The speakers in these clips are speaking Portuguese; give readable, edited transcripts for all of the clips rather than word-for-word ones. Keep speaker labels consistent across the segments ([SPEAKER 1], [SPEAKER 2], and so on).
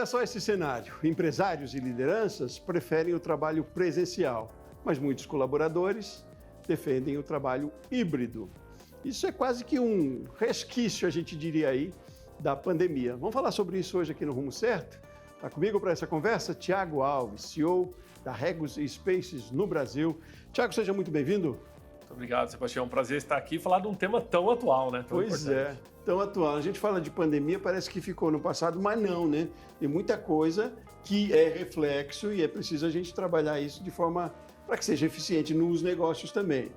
[SPEAKER 1] olha só esse cenário. Empresários e lideranças preferem o trabalho presencial, mas muitos colaboradores defendem o trabalho híbrido. Isso é quase que um resquício, a gente diria aí, da pandemia. Vamos falar sobre isso hoje aqui no Rumo Certo? Está comigo para essa conversa Thiago Alves, CEO da Regus Spaces no Brasil. Thiago, seja muito bem-vindo.
[SPEAKER 2] Muito obrigado, Sebastião. É um prazer estar aqui e falar de um tema tão atual, né? Tão
[SPEAKER 1] pois
[SPEAKER 2] importante.
[SPEAKER 1] Tão atual. A gente fala de pandemia, parece que ficou no passado, mas não, né? Tem muita coisa que é reflexo e é preciso a gente trabalhar isso de forma para que seja eficiente nos negócios também.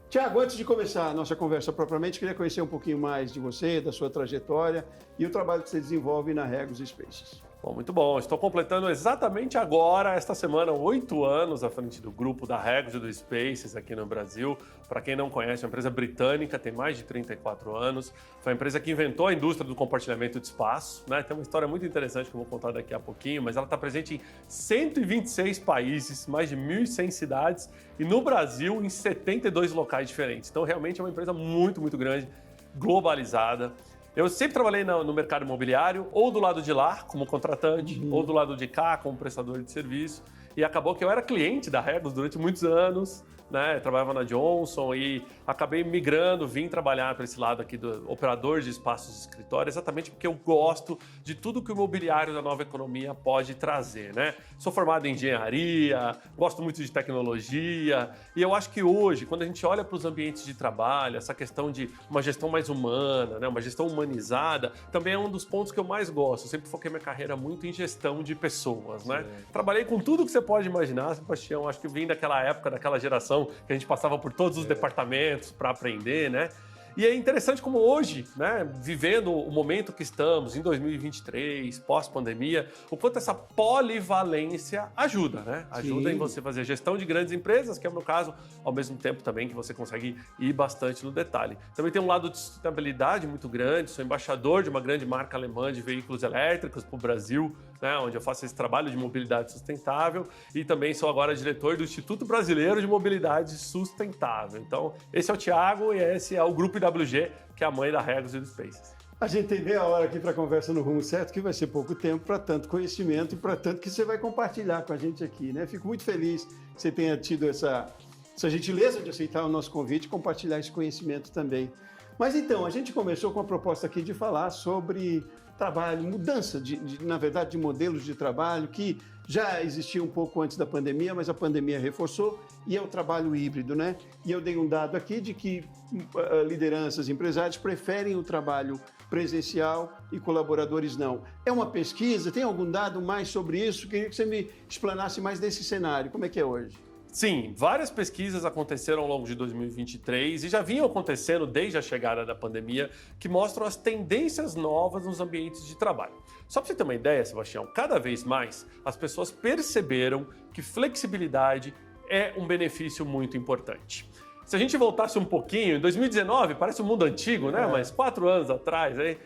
[SPEAKER 1] Thiago, antes de começar a nossa conversa propriamente, queria conhecer um pouquinho mais de você, da sua trajetória e o trabalho que você desenvolve na Regus Spaces.
[SPEAKER 2] Bom, muito bom. Estou completando exatamente agora, esta semana, 8 anos à frente do grupo da Regus e do Spaces aqui no Brasil. Para quem não conhece, é uma empresa britânica, tem mais de 34 anos. Foi a empresa que inventou a indústria do compartilhamento de espaço, né? Tem uma história muito interessante que eu vou contar daqui a pouquinho, mas ela está presente em 126 países, mais de 1.100 cidades e no Brasil em 72 locais diferentes. Então, realmente é uma empresa muito, muito grande, globalizada. Eu sempre trabalhei no mercado imobiliário, ou do lado de lá, como contratante, ou do lado de cá, como prestador de serviço. E acabou que eu era cliente da Regus durante muitos anos, né? Eu trabalhava na Johnson e acabei migrando, vim trabalhar para esse lado aqui do operador de espaços de escritório, exatamente porque eu gosto de tudo que o imobiliário da nova economia pode trazer, né? Sou formado em engenharia, gosto muito de tecnologia e eu acho que hoje, quando a gente olha para os ambientes de trabalho, essa questão de uma gestão mais humana, né? Uma gestão humanizada, também é um dos pontos que eu mais gosto. Eu sempre foquei minha carreira muito em gestão de pessoas, né? Trabalhei com tudo que você pode imaginar, Sebastião. Acho que vim daquela época, daquela geração que a gente passava por todos os departamentos para aprender, né? E é interessante como hoje, né, vivendo o momento que estamos, em 2023, pós-pandemia, o quanto essa polivalência ajuda, né? Ajuda em você fazer gestão de grandes empresas, que é o meu caso, ao mesmo tempo também que você consegue ir bastante no detalhe. Também tem um lado de sustentabilidade muito grande, sou embaixador de uma grande marca alemã de veículos elétricos para o Brasil, né, onde eu faço esse trabalho de mobilidade sustentável e também sou agora diretor do Instituto Brasileiro de Mobilidade Sustentável. Então, esse é o Thiago e esse é o Grupo IWG, que é a mãe da Regus e do Spaces.
[SPEAKER 1] A gente tem meia hora aqui para conversa no Rumo Certo, que vai ser pouco tempo para tanto conhecimento e para tanto que você vai compartilhar com a gente aqui, né? Fico muito feliz que você tenha tido essa gentileza de aceitar o nosso convite e compartilhar esse conhecimento também. Mas então, a gente começou com a proposta aqui de falar sobre trabalho, mudança, na verdade, de modelos de trabalho que já existia um pouco antes da pandemia, mas a pandemia reforçou, e é o trabalho híbrido, né? E eu dei um dado aqui de que lideranças, empresários preferem o trabalho presencial e colaboradores não. É uma pesquisa? Tem algum dado mais sobre isso? Queria que você me explanasse mais desse cenário. Como é que é hoje?
[SPEAKER 2] Sim, várias pesquisas aconteceram ao longo de 2023 e já vinham acontecendo desde a chegada da pandemia, que mostram as tendências novas nos ambientes de trabalho. Só para você ter uma ideia, Sebastião, cada vez mais as pessoas perceberam que flexibilidade é um benefício muito importante. Se a gente voltasse um pouquinho, em 2019, parece um mundo antigo, né? Mas 4 anos atrás, aí,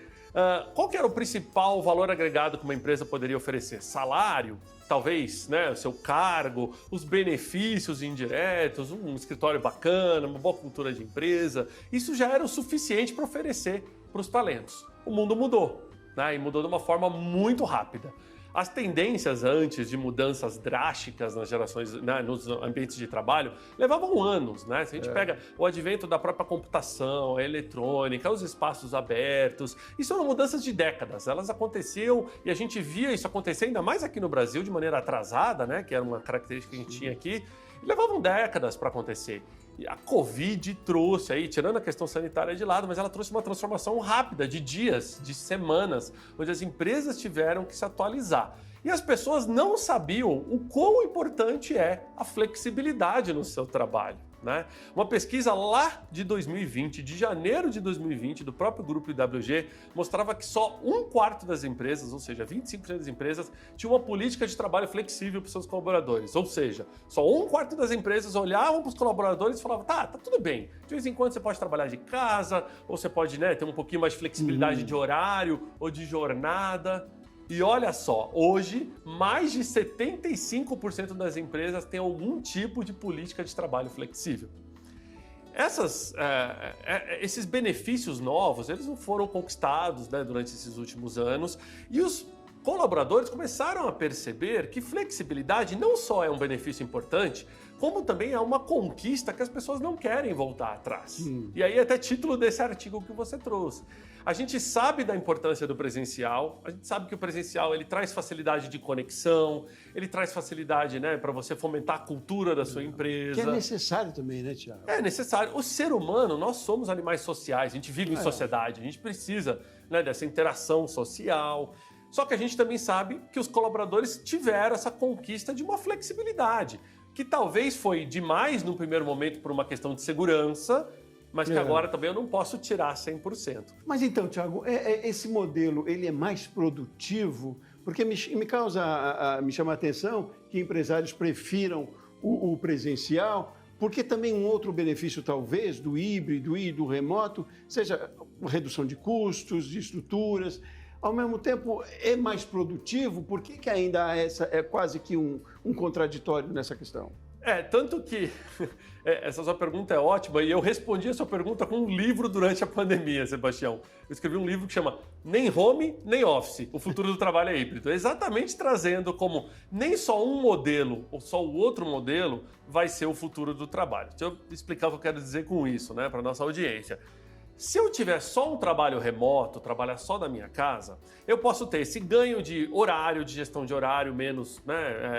[SPEAKER 2] qual que era o principal valor agregado que uma empresa poderia oferecer? Salário? Talvez, né, o seu cargo, os benefícios indiretos, um escritório bacana, uma boa cultura de empresa. Isso já era o suficiente para oferecer para os talentos. O mundo mudou, né, e mudou de uma forma muito rápida. As tendências antes de mudanças drásticas nas gerações, né, nos ambientes de trabalho levavam anos, né? Se a gente pega o advento da própria computação, a eletrônica, os espaços abertos, isso eram mudanças de décadas. Elas aconteciam e a gente via isso acontecer ainda mais aqui no Brasil de maneira atrasada, né? Que era uma característica que a gente tinha aqui. E levavam décadas para acontecer. E a Covid trouxe aí, tirando a questão sanitária de lado, mas ela trouxe uma transformação rápida de dias, de semanas, onde as empresas tiveram que se atualizar. E as pessoas não sabiam o quão importante é a flexibilidade no seu trabalho, né? Uma pesquisa lá de 2020, de janeiro de 2020, do próprio grupo IWG, mostrava que só 1/4 das empresas, ou seja, 25% das empresas, tinha uma política de trabalho flexível para os seus colaboradores. Ou seja, só 1/4 das empresas olhavam para os colaboradores e falavam, tá tudo bem, de vez em quando você pode trabalhar de casa, ou você pode, né, ter um pouquinho mais de flexibilidade de horário ou de jornada. E olha só, hoje, mais de 75% das empresas têm algum tipo de política de trabalho flexível. Esses benefícios novos, eles não foram conquistados, né, durante esses últimos anos, e os colaboradores começaram a perceber que flexibilidade não só é um benefício importante, como também é uma conquista que as pessoas não querem voltar atrás. E aí até título desse artigo que você trouxe. A gente sabe da importância do presencial, a gente sabe que o presencial ele traz facilidade de conexão, ele traz facilidade, né, para você fomentar a cultura da sua empresa.
[SPEAKER 1] Que é necessário também, né, Thiago?
[SPEAKER 2] É necessário. O ser humano, nós somos animais sociais, a gente vive em sociedade, a gente precisa, né, dessa interação social. Só que a gente também sabe que os colaboradores tiveram essa conquista de uma flexibilidade, que talvez foi demais no primeiro momento por uma questão de segurança, mas que agora também eu não posso tirar 100%.
[SPEAKER 1] Mas então, Thiago, esse modelo ele é mais produtivo? Porque me chama a atenção que empresários prefiram o presencial, porque também um outro benefício, talvez, do híbrido e do remoto, seja redução de custos, de estruturas. Ao mesmo tempo, é mais produtivo? Por que ainda há é quase que um contraditório nessa questão?
[SPEAKER 2] Tanto que essa sua pergunta é ótima e eu respondi a sua pergunta com um livro durante a pandemia, Sebastião. Eu escrevi um livro que chama Nem Home, Nem Office, o futuro do trabalho é híbrido. Exatamente trazendo como nem só um modelo ou só o outro modelo vai ser o futuro do trabalho. Deixa eu explicar o que eu quero dizer com isso, né, para a nossa audiência. Se eu tiver só um trabalho remoto, trabalhar só da minha casa, eu posso ter esse ganho de horário, de gestão de horário menos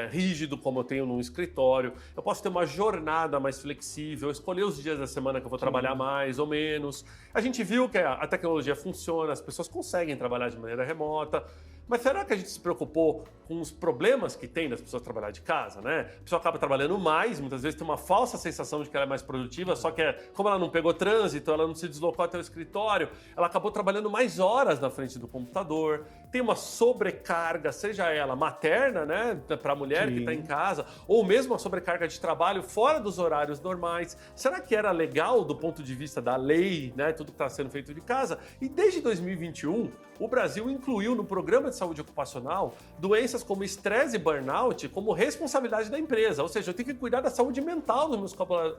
[SPEAKER 2] rígido, como eu tenho num escritório. Eu posso ter uma jornada mais flexível, escolher os dias da semana que eu vou trabalhar mais ou menos. A gente viu que a tecnologia funciona, as pessoas conseguem trabalhar de maneira remota. Mas será que a gente se preocupou com os problemas que tem das pessoas trabalhar de casa, né? A pessoa acaba trabalhando mais, muitas vezes tem uma falsa sensação de que ela é mais produtiva, só que como ela não pegou trânsito, ela não se deslocou até o escritório, ela acabou trabalhando mais horas na frente do computador, tem uma sobrecarga, seja ela materna, né, para a mulher que está em casa, ou mesmo uma sobrecarga de trabalho fora dos horários normais. Será que era legal do ponto de vista da lei, né, tudo que está sendo feito de casa? E desde 2021, o Brasil incluiu no Programa de Saúde Ocupacional doenças como estresse e burnout como responsabilidade da empresa. Ou seja, eu tenho que cuidar da saúde mental dos meus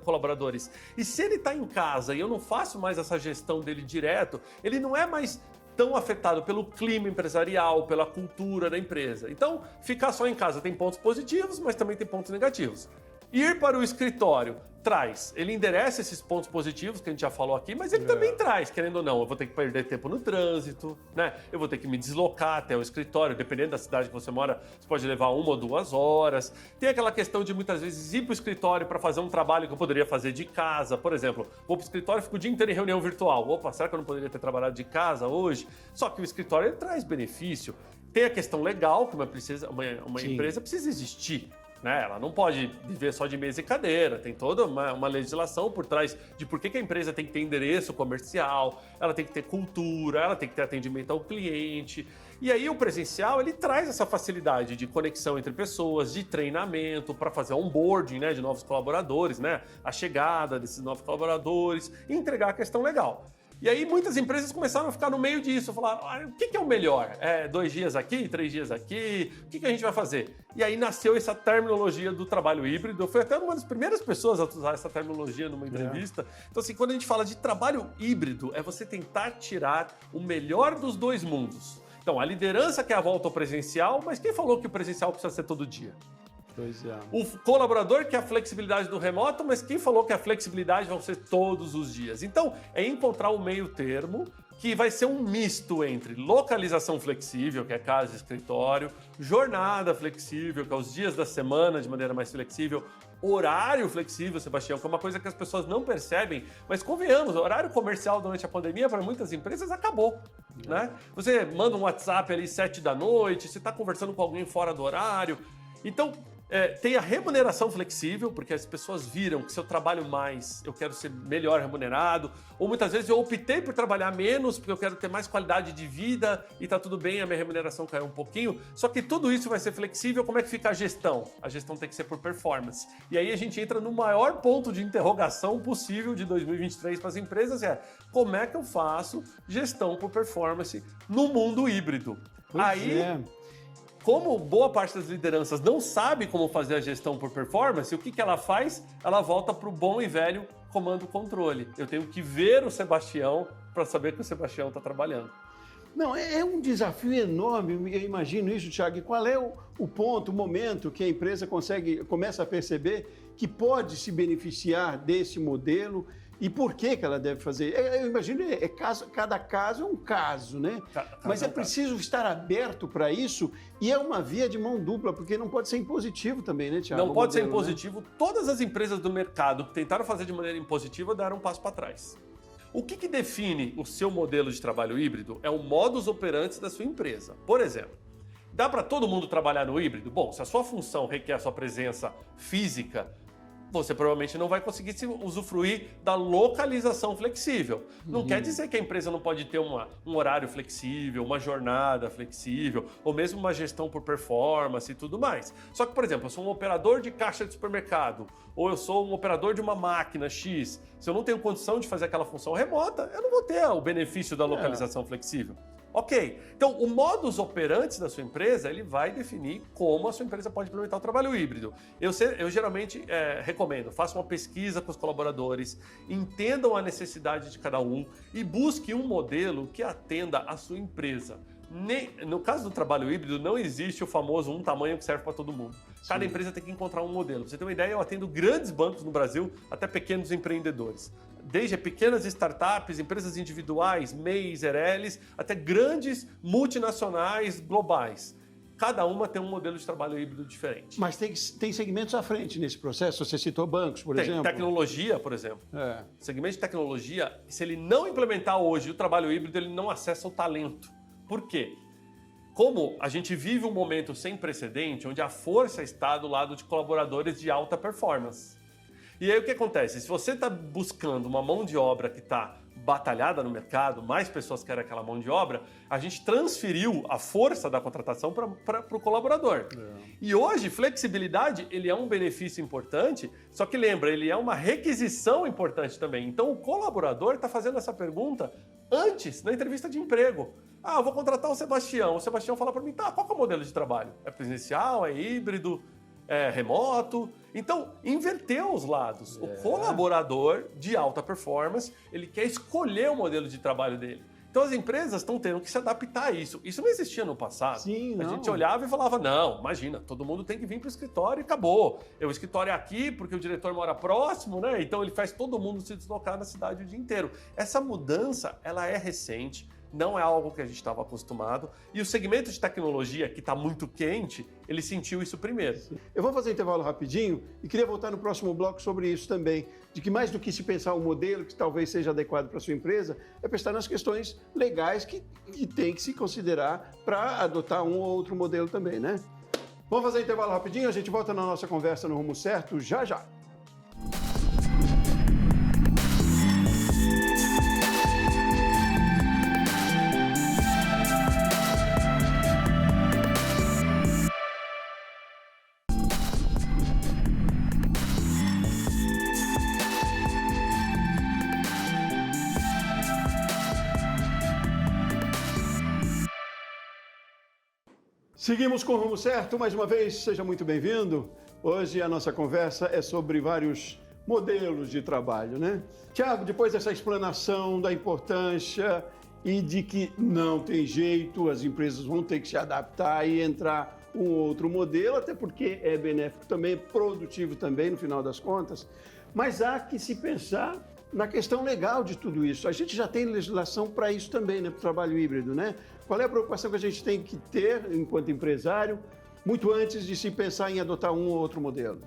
[SPEAKER 2] colaboradores. E se ele está em casa e eu não faço mais essa gestão dele direto, ele não é mais tão afetado pelo clima empresarial, pela cultura da empresa. Então, ficar só em casa tem pontos positivos, mas também tem pontos negativos. Ir para o escritório ele endereça esses pontos positivos que a gente já falou aqui, mas ele também traz, querendo ou não, eu vou ter que perder tempo no trânsito, né? Eu vou ter que me deslocar até o escritório, dependendo da cidade que você mora, você pode levar 1 ou 2 horas. Tem aquela questão de muitas vezes ir para o escritório para fazer um trabalho que eu poderia fazer de casa. Por exemplo, vou para o escritório e fico o dia inteiro em reunião virtual. Opa, será que eu não poderia ter trabalhado de casa hoje? Só que o escritório ele traz benefício. Tem a questão legal, que uma empresa precisa existir. Né? Ela não pode viver só de mesa e cadeira, tem toda uma legislação por trás de por que a empresa tem que ter endereço comercial, ela tem que ter cultura, ela tem que ter atendimento ao cliente. E aí o presencial ele traz essa facilidade de conexão entre pessoas, de treinamento para fazer onboarding, né, de novos colaboradores, né, a chegada desses novos colaboradores e entregar a questão legal. E aí muitas empresas começaram a ficar no meio disso, falar, o que é o melhor? 2 dias aqui, 3 dias aqui, o que a gente vai fazer? E aí nasceu essa terminologia do trabalho híbrido. Eu fui até uma das primeiras pessoas a usar essa terminologia numa entrevista. Então assim, quando a gente fala de trabalho híbrido, é você tentar tirar o melhor dos 2 mundos. Então, a liderança quer a volta ao presencial, mas quem falou que o presencial precisa ser todo dia?
[SPEAKER 1] Pois é.
[SPEAKER 2] O colaborador quer a flexibilidade do remoto, mas quem falou que a flexibilidade vai ser todos os dias? Então, é encontrar o meio termo, que vai ser um misto entre localização flexível, que é casa e escritório, jornada flexível, que é os dias da semana de maneira mais flexível, horário flexível, Sebastião, que é uma coisa que as pessoas não percebem, mas convenhamos, o horário comercial durante a pandemia para muitas empresas acabou. Né? Você manda um WhatsApp ali 7 da noite, você está conversando com alguém fora do horário. Então, tem a remuneração flexível, porque as pessoas viram que se eu trabalho mais, eu quero ser melhor remunerado, ou muitas vezes eu optei por trabalhar menos, porque eu quero ter mais qualidade de vida e tá tudo bem, a minha remuneração caiu um pouquinho, só que tudo isso vai ser flexível. Como é que fica a gestão? A gestão tem que ser por performance. E aí a gente entra no maior ponto de interrogação possível de 2023 para as empresas, como é que eu faço gestão por performance no mundo híbrido? Como boa parte das lideranças não sabe como fazer a gestão por performance, o que ela faz? Ela volta para o bom e velho comando-controle. Eu tenho que ver o Sebastião para saber que o Sebastião está trabalhando.
[SPEAKER 1] Não, é um desafio enorme, eu imagino isso, Thiago. E qual é o ponto, o momento que a empresa começa a perceber que pode se beneficiar desse modelo e por que ela deve fazer? Eu imagino, cada caso é um caso, né? Mas é preciso estar aberto para isso e é uma via de mão dupla, porque não pode ser impositivo também, né, Thiago?
[SPEAKER 2] Não pode ser impositivo. Né? Todas as empresas do mercado que tentaram fazer de maneira impositiva deram um passo para trás. O que define o seu modelo de trabalho híbrido é o modus operandi da sua empresa. Por exemplo, dá para todo mundo trabalhar no híbrido? Bom, se a sua função requer a sua presença física, você provavelmente não vai conseguir se usufruir da localização flexível. Não quer dizer que a empresa não pode ter um horário flexível, uma jornada flexível, ou mesmo uma gestão por performance e tudo mais. Só que, por exemplo, eu sou um operador de caixa de supermercado, ou eu sou um operador de uma máquina X. Se eu não tenho condição de fazer aquela função remota, eu não vou ter o benefício da localização flexível. Ok, então o modus operandi da sua empresa, ele vai definir como a sua empresa pode implementar o trabalho híbrido. Eu geralmente recomendo, faça uma pesquisa com os colaboradores, entendam a necessidade de cada um e busque um modelo que atenda a sua empresa. No caso do trabalho híbrido, não existe o famoso um tamanho que serve para todo mundo. Cada empresa tem que encontrar um modelo. Pra você ter uma ideia, eu atendo grandes bancos no Brasil, até pequenos empreendedores. Desde pequenas startups, empresas individuais, MEIs, ERELs, até grandes multinacionais globais. Cada uma tem um modelo de trabalho híbrido diferente.
[SPEAKER 1] Mas tem segmentos à frente nesse processo? Você citou bancos, por exemplo?
[SPEAKER 2] Tecnologia, por exemplo. Segmento de tecnologia, se ele não implementar hoje o trabalho híbrido, ele não acessa o talento. Por quê? Como a gente vive um momento sem precedente, onde a força está do lado de colaboradores de alta performance. E aí o que acontece? Se você está buscando uma mão de obra que está batalhada no mercado, mais pessoas querem aquela mão de obra, a gente transferiu a força da contratação para o colaborador. E hoje, flexibilidade, ele é um benefício importante, só que lembra, ele é uma requisição importante também. Então o colaborador está fazendo essa pergunta antes, na entrevista de emprego. Eu vou contratar o Sebastião. O Sebastião fala para mim, qual que é o modelo de trabalho? É presencial, é híbrido, é remoto? Então, inverteu os lados. O colaborador de alta performance, ele quer escolher o modelo de trabalho dele. Então, as empresas estão tendo que se adaptar a isso. Isso não existia no passado.
[SPEAKER 1] Sim,
[SPEAKER 2] a gente olhava e falava, não, imagina, todo mundo tem que vir para o escritório e acabou. O escritório é aqui porque o diretor mora próximo, né? Então, ele faz todo mundo se deslocar na cidade o dia inteiro. Essa mudança, ela é recente. Não é algo que a gente estava acostumado. E o segmento de tecnologia, que está muito quente, ele sentiu isso primeiro.
[SPEAKER 1] Eu vou fazer um intervalo rapidinho e queria voltar no próximo bloco sobre isso também. De que mais do que se pensar um modelo que talvez seja adequado para a sua empresa, é pensar nas questões legais que tem que se considerar para adotar um ou outro modelo também, né? Vamos fazer um intervalo rapidinho, a gente volta na nossa conversa no Rumo Certo já já. Seguimos com o Rumo Certo, mais uma vez, seja muito bem-vindo. Hoje a nossa conversa é sobre vários modelos de trabalho, né? Tiago, depois dessa explanação da importância e de que não tem jeito, as empresas vão ter que se adaptar e entrar um outro modelo, até porque é benéfico também, produtivo também, no final das contas, mas há que se pensar na questão legal de tudo isso. A gente já tem legislação para isso também, né, para o trabalho híbrido, né? Qual é a preocupação que a gente tem que ter enquanto empresário, muito antes de se pensar em adotar um ou outro modelo?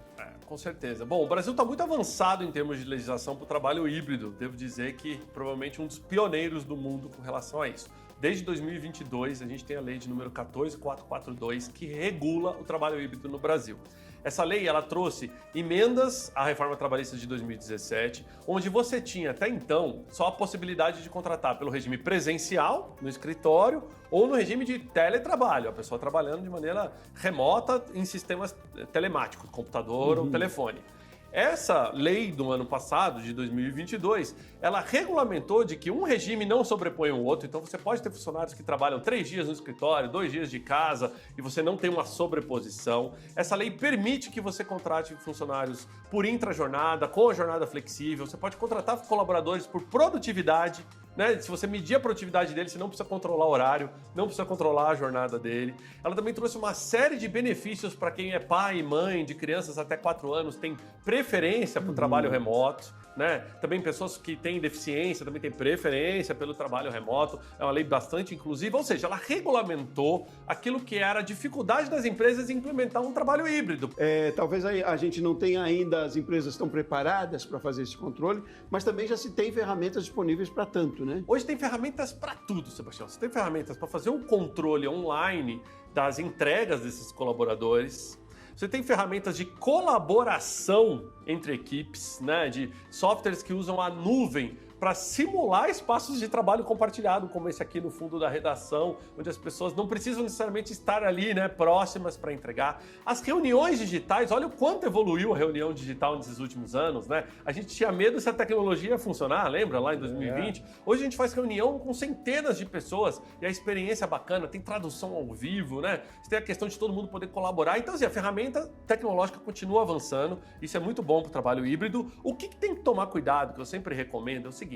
[SPEAKER 2] Com certeza. Bom, o Brasil está muito avançado em termos de legislação para o trabalho híbrido. Devo dizer que provavelmente um dos pioneiros do mundo com relação a isso. Desde 2022, a gente tem a lei de número 14442, que regula o trabalho híbrido no Brasil. Essa lei, ela trouxe emendas à reforma trabalhista de 2017, onde você tinha até então só a possibilidade de contratar pelo regime presencial, no escritório, ou no regime de teletrabalho, a pessoa trabalhando de maneira remota em sistemas telemáticos, computador ou telefone. Essa lei do ano passado, de 2022, ela regulamentou de que um regime não sobrepõe o outro, então você pode ter funcionários que trabalham 3 dias no escritório, 2 dias de casa, e você não tem uma sobreposição. Essa lei permite que você contrate funcionários por intrajornada, com a jornada flexível, você pode contratar colaboradores por produtividade, né? Se você medir a produtividade dele, você não precisa controlar o horário, não precisa controlar a jornada dele. Ela também trouxe uma série de benefícios para quem é pai e mãe de crianças até 4 anos, tem preferência para o trabalho remoto, né? Também pessoas que têm deficiência também têm preferência pelo trabalho remoto. É uma lei bastante inclusiva, ou seja, ela regulamentou aquilo que era a dificuldade das empresas em implementar um trabalho híbrido.
[SPEAKER 1] Talvez a gente não tenha ainda, as empresas estão preparadas para fazer esse controle, mas também já se tem ferramentas disponíveis para tanto, né?
[SPEAKER 2] Hoje tem ferramentas para tudo, Sebastião. Você tem ferramentas para fazer um controle online das entregas desses colaboradores. Você tem ferramentas de colaboração entre equipes, né? De softwares que usam a nuvem para simular espaços de trabalho compartilhado, como esse aqui no fundo da redação, onde as pessoas não precisam necessariamente estar ali, né, próximas para entregar. As reuniões digitais, olha o quanto evoluiu a reunião digital nesses últimos anos, né? A gente tinha medo se a tecnologia ia funcionar, lembra lá em 2020? Hoje a gente faz reunião com centenas de pessoas e a experiência é bacana, tem tradução ao vivo, né? Você tem a questão de todo mundo poder colaborar. Então, assim, a ferramenta tecnológica continua avançando, isso é muito bom para o trabalho híbrido. O que tem que tomar cuidado, que eu sempre recomendo, é o seguinte: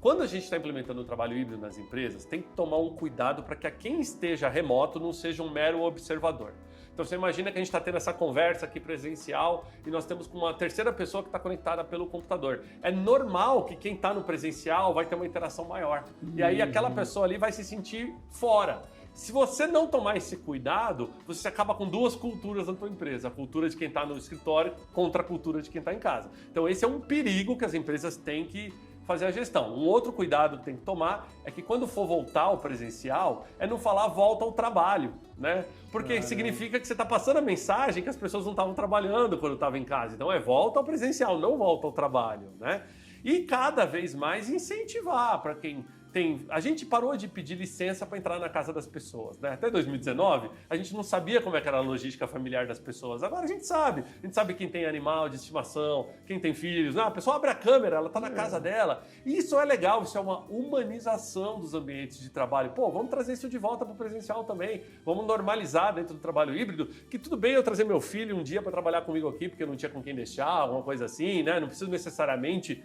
[SPEAKER 2] quando a gente está implementando o trabalho híbrido nas empresas, tem que tomar um cuidado para que quem esteja remoto não seja um mero observador. Então você imagina que a gente está tendo essa conversa aqui presencial e nós temos uma terceira pessoa que está conectada pelo computador. É normal que quem está no presencial vai ter uma interação maior. E aí aquela pessoa ali vai se sentir fora. Se você não tomar esse cuidado, você acaba com duas culturas na tua empresa. A cultura de quem está no escritório contra a cultura de quem está em casa. Então esse é um perigo que as empresas têm que fazer a gestão. Um outro cuidado que tem que tomar é que quando for voltar ao presencial, é não falar volta ao trabalho, né? Porque significa que você está passando a mensagem que as pessoas não estavam trabalhando quando estavam em casa. Então é volta ao presencial, não volta ao trabalho, né? E cada vez mais incentivar para quem a gente parou de pedir licença para entrar na casa das pessoas, né? Até 2019, a gente não sabia como é que era a logística familiar das pessoas. Agora a gente sabe. A gente sabe quem tem animal de estimação, quem tem filhos. A pessoa abre a câmera, ela está na casa dela. E isso é legal, isso é uma humanização dos ambientes de trabalho. Pô, vamos trazer isso de volta para o presencial também. Vamos normalizar dentro do trabalho híbrido, que tudo bem eu trazer meu filho um dia para trabalhar comigo aqui, porque eu não tinha com quem deixar, alguma coisa assim, né? Não preciso necessariamente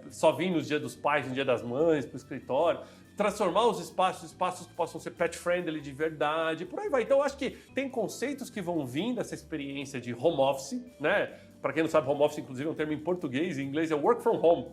[SPEAKER 2] só vir no dia dos pais, no dia das mães, para o escritório, transformar os espaços que possam ser pet friendly de verdade, por aí vai. Então eu acho que tem conceitos que vão vir dessa experiência de home office, né? Para quem não sabe, home office inclusive é um termo em português, em inglês é work from home.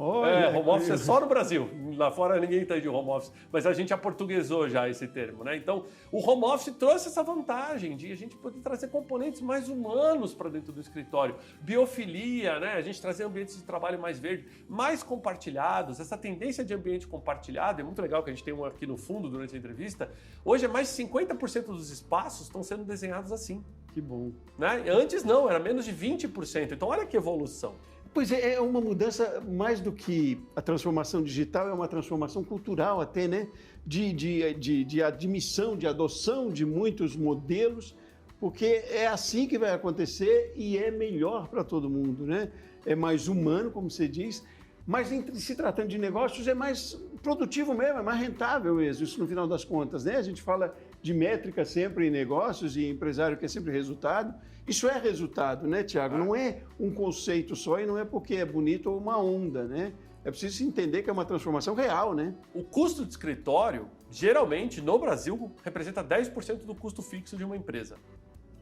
[SPEAKER 2] Home office é só no Brasil, lá fora ninguém entende o home office, mas a gente aportuguesou já esse termo, né? Então, o home office trouxe essa vantagem de a gente poder trazer componentes mais humanos para dentro do escritório, biofilia, né? A gente trazer ambientes de trabalho mais verdes, mais compartilhados, essa tendência de ambiente compartilhado, é muito legal que a gente tem um aqui no fundo durante a entrevista, hoje é mais de 50% dos espaços estão sendo desenhados assim.
[SPEAKER 1] Que bom.
[SPEAKER 2] Né? Antes não, era menos de 20%, então olha que evolução.
[SPEAKER 1] Pois é uma mudança mais do que a transformação digital, é uma transformação cultural até, né? De admissão, de adoção de muitos modelos, porque é assim que vai acontecer e é melhor para todo mundo, né? É mais humano, como você diz, mas se tratando de negócios é mais produtivo mesmo, é mais rentável mesmo, isso no final das contas, né? A gente fala de métrica sempre em negócios e empresário que é sempre resultado. Isso é resultado, né, Tiago? Não é um conceito só e não é porque é bonito ou uma onda, né? É preciso entender que é uma transformação real, né?
[SPEAKER 2] O custo de escritório, geralmente, no Brasil, representa 10% do custo fixo de uma empresa.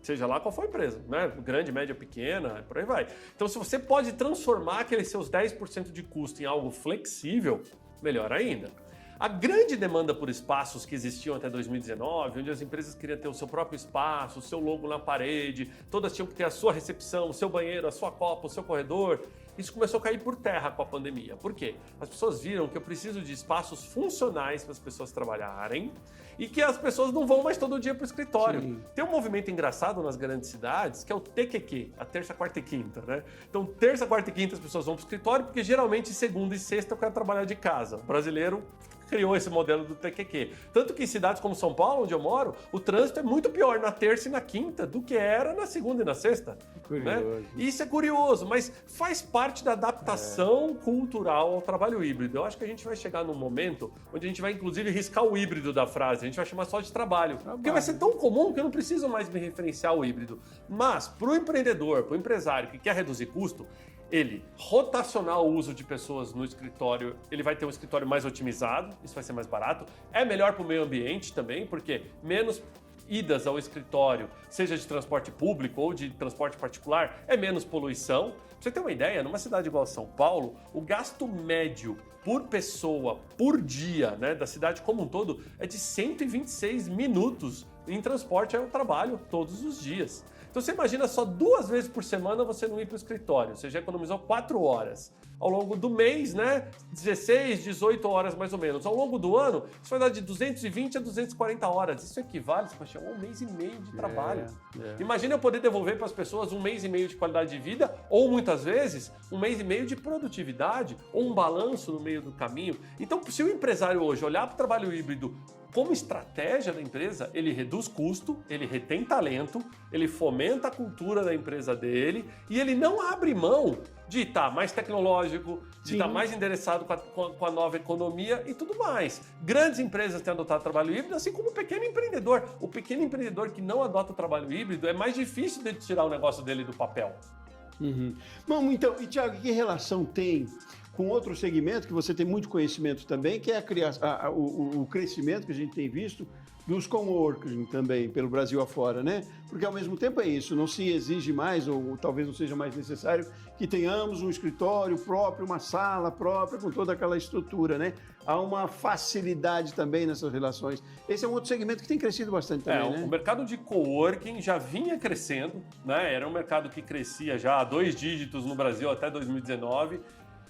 [SPEAKER 2] Seja lá qual for a empresa, né? Grande, média, pequena, por aí vai. Então, se você pode transformar aqueles seus 10% de custo em algo flexível, melhor ainda. A grande demanda por espaços que existiam até 2019, onde as empresas queriam ter o seu próprio espaço, o seu logo na parede, todas tinham que ter a sua recepção, o seu banheiro, a sua copa, o seu corredor, isso começou a cair por terra com a pandemia. Por quê? As pessoas viram que eu preciso de espaços funcionais para as pessoas trabalharem e que as pessoas não vão mais todo dia para o escritório. Sim. Tem um movimento engraçado nas grandes cidades que é o TQQ, a terça, quarta e quinta, né? Então, terça, quarta e quinta as pessoas vão para o escritório porque geralmente segunda e sexta eu quero trabalhar de casa. O brasileiro criou esse modelo do TQQ. Tanto que em cidades como São Paulo, onde eu moro, o trânsito é muito pior na terça e na quinta do que era na segunda e na sexta. Né? E isso é curioso, mas faz parte da adaptação cultural ao trabalho híbrido. Eu acho que a gente vai chegar num momento onde a gente vai, inclusive, riscar o híbrido da frase. A gente vai chamar só de trabalho. Porque vai ser tão comum que eu não preciso mais me referenciar ao híbrido. Mas, para o empreendedor, para o empresário que quer reduzir custo, ele rotacionar o uso de pessoas no escritório, ele vai ter um escritório mais otimizado, isso vai ser mais barato. É melhor para o meio ambiente também, porque menos idas ao escritório, seja de transporte público ou de transporte particular, é menos poluição. Pra você ter uma ideia, numa cidade igual a São Paulo, o gasto médio por pessoa, por dia, né, da cidade como um todo, é de 126 minutos em transporte ao trabalho todos os dias. Então você imagina só 2 vezes por semana você não ir para o escritório, você já economizou 4 horas. Ao longo do mês, né, 16, 18 horas mais ou menos. Ao longo do ano, isso vai dar de 220 a 240 horas. Isso equivale, Sebastião, a 1 mês e meio de trabalho. Imagina eu poder devolver para as pessoas 1 mês e meio de qualidade de vida, ou muitas vezes, 1 mês e meio de produtividade, ou um balanço no meio do caminho. Então, se o empresário hoje olhar para o trabalho híbrido como estratégia da empresa, ele reduz custo, ele retém talento, ele fomenta a cultura da empresa dele e ele não abre mão de estar mais tecnológico, de estar mais endereçado com a nova economia e tudo mais. Grandes empresas têm adotado o trabalho híbrido, assim como o pequeno empreendedor. O pequeno empreendedor que não adota o trabalho híbrido é mais difícil de tirar o negócio dele do papel.
[SPEAKER 1] Bom, então, e Thiago, que relação tem com outro segmento que você tem muito conhecimento também, que é o crescimento que a gente tem visto dos coworking também, pelo Brasil afora, né? Porque ao mesmo tempo é isso, não se exige mais, ou talvez não seja mais necessário, que tenhamos um escritório próprio, uma sala própria, com toda aquela estrutura, né? Há uma facilidade também nessas relações. Esse é um outro segmento que tem crescido bastante também, né?
[SPEAKER 2] O mercado de coworking já vinha crescendo, né? Era um mercado que crescia já a 2 dígitos no Brasil até 2019.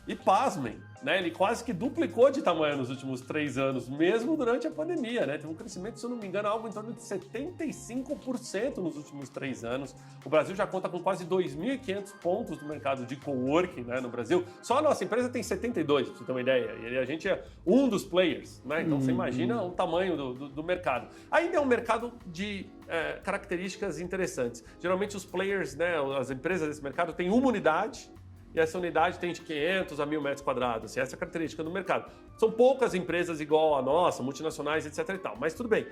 [SPEAKER 2] E pasmem, né? Ele quase que duplicou de tamanho nos últimos 3 anos, mesmo durante a pandemia, né? Teve um crescimento, se eu não me engano, algo em torno de 75% nos últimos 3 anos. O Brasil já conta com quase 2.500 pontos no mercado de coworking, né, no Brasil. Só a nossa empresa tem 72, para você ter uma ideia. E a gente é um dos players, né? Então você imagina o tamanho do mercado. Ainda é um mercado de características interessantes. Geralmente os players, né, as empresas desse mercado têm uma unidade, e essa unidade tem de 500 a 1.000 metros quadrados. Essa é a característica do mercado. São poucas empresas igual a nossa, multinacionais, etc. e tal. Mas tudo bem.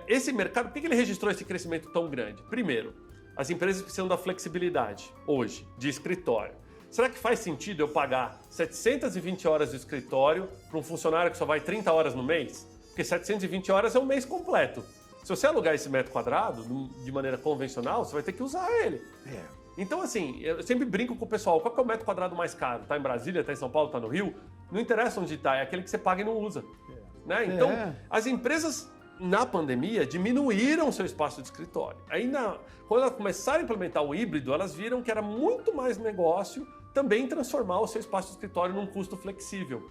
[SPEAKER 2] Esse mercado, por que ele registrou esse crescimento tão grande? Primeiro, as empresas precisam da flexibilidade, hoje, de escritório. Será que faz sentido eu pagar 720 horas de escritório para um funcionário que só vai 30 horas no mês? Porque 720 horas é um mês completo. Se você alugar esse metro quadrado de maneira convencional, você vai ter que usar ele. Então, assim, eu sempre brinco com o pessoal, qual que é o metro quadrado mais caro? Tá em Brasília, tá em São Paulo, tá no Rio? Não interessa onde tá, é aquele que você paga e não usa. Né? Então, as empresas, na pandemia, diminuíram seu espaço de escritório. Aí, quando elas começaram a implementar o híbrido, elas viram que era muito mais negócio também transformar o seu espaço de escritório num custo flexível.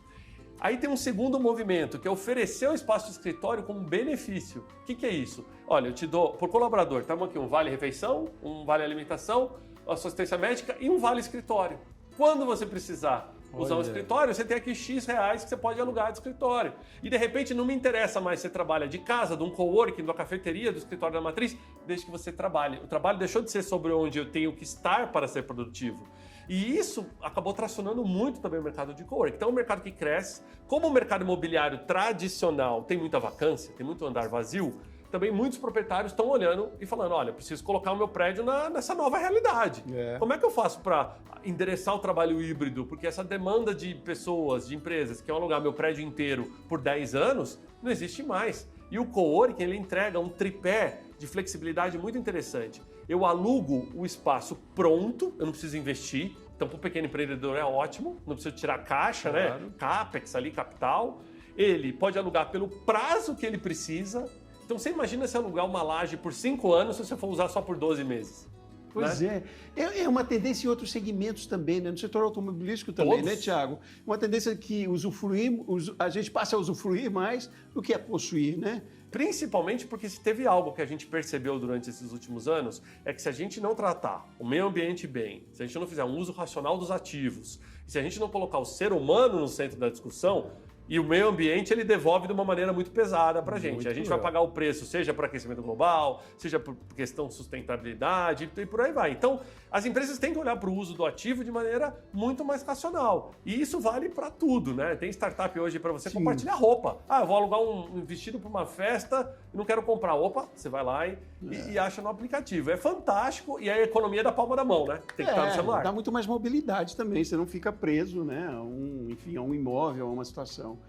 [SPEAKER 2] Aí tem um segundo movimento, que é oferecer o espaço de escritório como benefício. O que é isso? Olha, eu te dou, por colaborador, estamos aqui um vale-refeição, um vale-alimentação, assistência médica e um vale-escritório. Quando você precisar usar um escritório, você tem aqui X reais que você pode alugar de escritório. E de repente não me interessa mais se você trabalha de casa, de um coworking, de uma cafeteria, do escritório da matriz, desde que você trabalhe. O trabalho deixou de ser sobre onde eu tenho que estar para ser produtivo. E isso acabou tracionando muito também o mercado de coworking. Então é um mercado que cresce. Como o mercado imobiliário tradicional tem muita vacância, tem muito andar vazio, também muitos proprietários estão olhando e falando, olha, preciso colocar o meu prédio nessa nova realidade. Como é que eu faço para endereçar o trabalho híbrido? Porque essa demanda de pessoas, de empresas que querem alugar meu prédio inteiro por 10 anos, não existe mais. E o coworking, ele entrega um tripé de flexibilidade muito interessante. Eu alugo o espaço pronto, eu não preciso investir. Então, para o pequeno empreendedor é ótimo, não precisa tirar caixa, né? Capex ali, capital. Ele pode alugar pelo prazo que ele precisa. Então, você imagina se alugar uma laje por 5 anos se você for usar só por 12 meses.
[SPEAKER 1] Pois é. É uma tendência em outros segmentos também, né? No setor automobilístico também, né, Thiago? Uma tendência que a gente passa a usufruir mais do que a possuir, né?
[SPEAKER 2] Principalmente porque se teve algo que a gente percebeu durante esses últimos anos, é que se a gente não tratar o meio ambiente bem, se a gente não fizer um uso racional dos ativos, se a gente não colocar o ser humano no centro da discussão, E o meio ambiente, ele devolve de uma maneira muito pesada para a gente. A gente vai pagar o preço, seja por aquecimento global, seja por questão de sustentabilidade e por aí vai. Então, as empresas têm que olhar para o uso do ativo de maneira muito mais racional. E isso vale para tudo, né? Tem startup hoje para você compartilhar roupa. Eu vou alugar um vestido para uma festa e não quero comprar. Opa, você vai lá e acha no aplicativo. É fantástico e a economia da palma da mão, né? Tem que estar no celular.
[SPEAKER 1] Dá muito mais mobilidade também, você não fica preso, né, a um imóvel, a uma situação.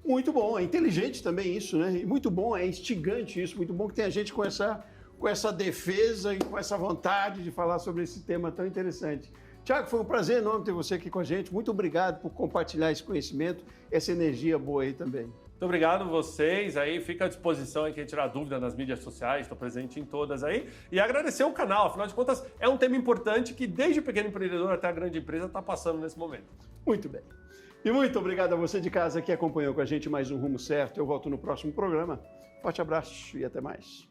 [SPEAKER 1] Muito bom, é inteligente também isso, né? E muito bom, é instigante isso, muito bom que tem a gente com essa defesa e com essa vontade de falar sobre esse tema tão interessante. Tiago, foi um prazer enorme ter você aqui com a gente. Muito obrigado por compartilhar esse conhecimento, essa energia boa aí também.
[SPEAKER 2] Muito obrigado a vocês aí, fica à disposição aí quem tirar dúvida nas mídias sociais, estou presente em todas aí. E agradecer o canal, afinal de contas é um tema importante que desde o pequeno empreendedor até a grande empresa está passando nesse momento.
[SPEAKER 1] Muito bem. E muito obrigado a você de casa que acompanhou com a gente mais um Rumo Certo. Eu volto no próximo programa. Forte abraço e até mais.